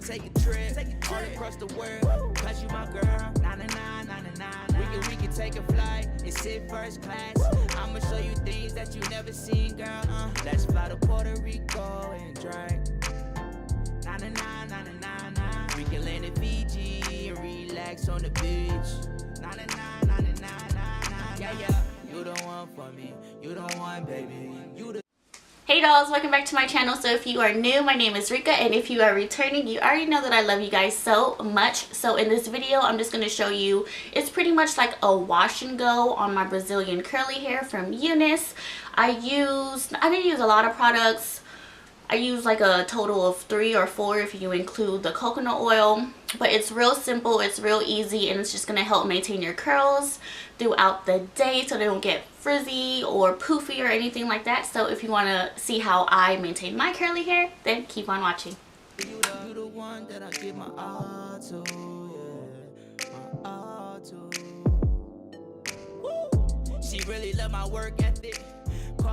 Take a trip all across the world, cause you my girl. Nah, nah, nah, nah, nah, nah. We can take a flight and sit first class. I'ma show you things that you never seen, girl. Let's fly to Puerto Rico and drink. Nah, nah, nah, nah, nah, nah. We can land in Fiji and relax on the beach. Nah, nah, nah, nah, nah, nah, nah. Yeah, yeah. You the one for me. You the one, baby. You the Hey dolls, welcome back to my channel. So if you are new, my name is Reika, and if you are returning, you already know that I love you guys so much. So in this video, I'm just going to show you, it's pretty much like a wash and go on my Brazilian curly hair from UNice. I didn't use a lot of products. I use like a total of 3 or 4 if you include the coconut oil, but it's real simple, it's real easy, and it's just going to help maintain your curls throughout the day so they don't get frizzy or poofy or anything like that. So if you want to see how I maintain my curly hair, then keep on watching. You the one that I give my all to, yeah, my all to. Woo! She really love my work ethic.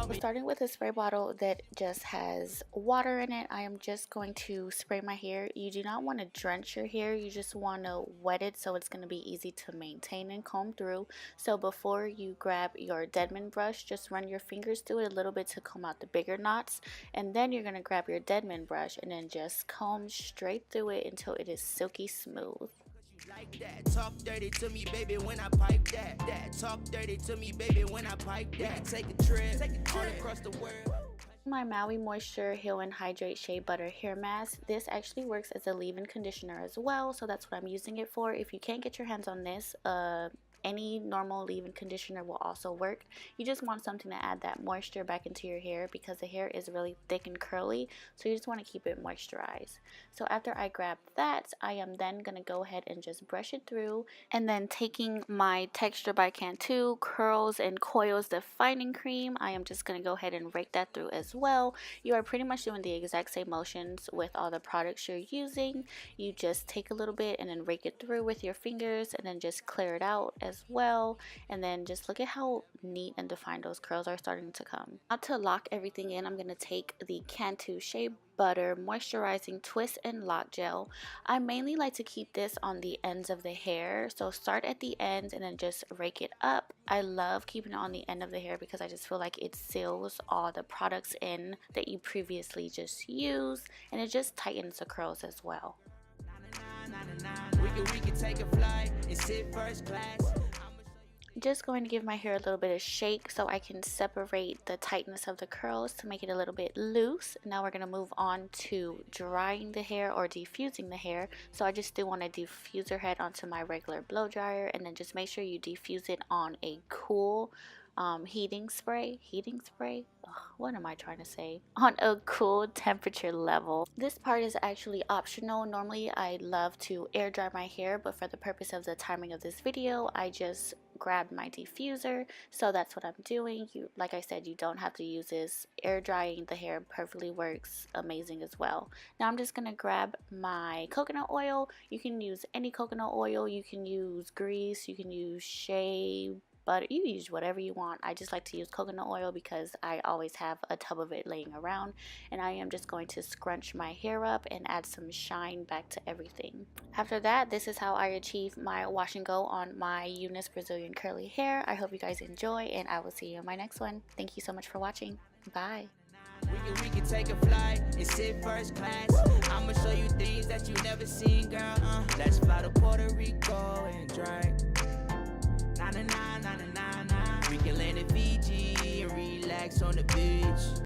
We're starting with a spray bottle that just has water in it. I am just going to spray my hair. You do not want to drench your hair. You just want to wet it so it's going to be easy to maintain and comb through. So before you grab your Deadman brush, just run your fingers through it a little bit to comb out the bigger knots. And then you're going to grab your Deadman brush and then just comb straight through it until it is silky smooth. Like that, talk dirty to me, baby, when I pipe that. Talk dirty to me, baby, when I pipe that. Take a trip all across the world. My Maui Moisture Heal and Hydrate Shea Butter Hair Mask. This actually works as a leave-in conditioner as well, so that's what I'm using it for. If you can't get your hands on this, any normal leave-in conditioner will also work. You just want something to add that moisture back into your hair because the hair is really thick and curly, so you just want to keep it moisturized. So after I grab that, I am then going to go ahead and just brush it through, and then taking my TXTR by Cantu Curls and Coils Defining Cream, I am just going to go ahead and rake that through as well. You are pretty much doing the exact same motions with all the products you're using. You just take a little bit and then rake it through with your fingers and then just clear it out as well, and then just look at how neat and defined those curls are starting to come. Now to lock everything in, I'm going to take the Cantu Shea Butter Moisturizing Twist and Lock Gel. I mainly like to keep this on the ends of the hair, so start at the ends and then just rake it up. I love keeping it on the end of the hair because I just feel like it seals all the products in that you previously just used, and it just tightens the curls as well. We can take a flight and sit first class. Just going to give my hair a little bit of shake so I can separate the tightness of the curls to make it a little bit loose. Now we're going to move on to drying the hair or diffusing the hair. So I just still want to diffuse your head onto my regular blow dryer, and then just make sure you diffuse it on a cool heating spray. Ugh, what am I trying to say? On a cool temperature level. This part is actually optional. Normally I love to air dry my hair, but for the purpose of the timing of this video, I just grabbed my diffuser, so that's what I'm doing. Like I said, you don't have to use this. Air drying the hair perfectly works amazing as well. Now I'm just gonna grab my coconut oil. You can use any coconut oil, you can use grease, you can use Shea butter, you use whatever you want. I just like to use coconut oil because I always have a tub of it laying around, and I am just going to scrunch my hair up and add some shine back to everything. After that, this is how I achieve my wash and go on my UNice Brazilian curly hair. I hope you guys enjoy, and I will see you in my next one. Thank you so much for watching. Bye. We can take a flight and sit first class. I'ma show you things that you never seen, girl. Let's fly to Puerto Rico and drink. Nah, nah, nah, nah, nah, nah. We can land in Fiji and relax on the beach.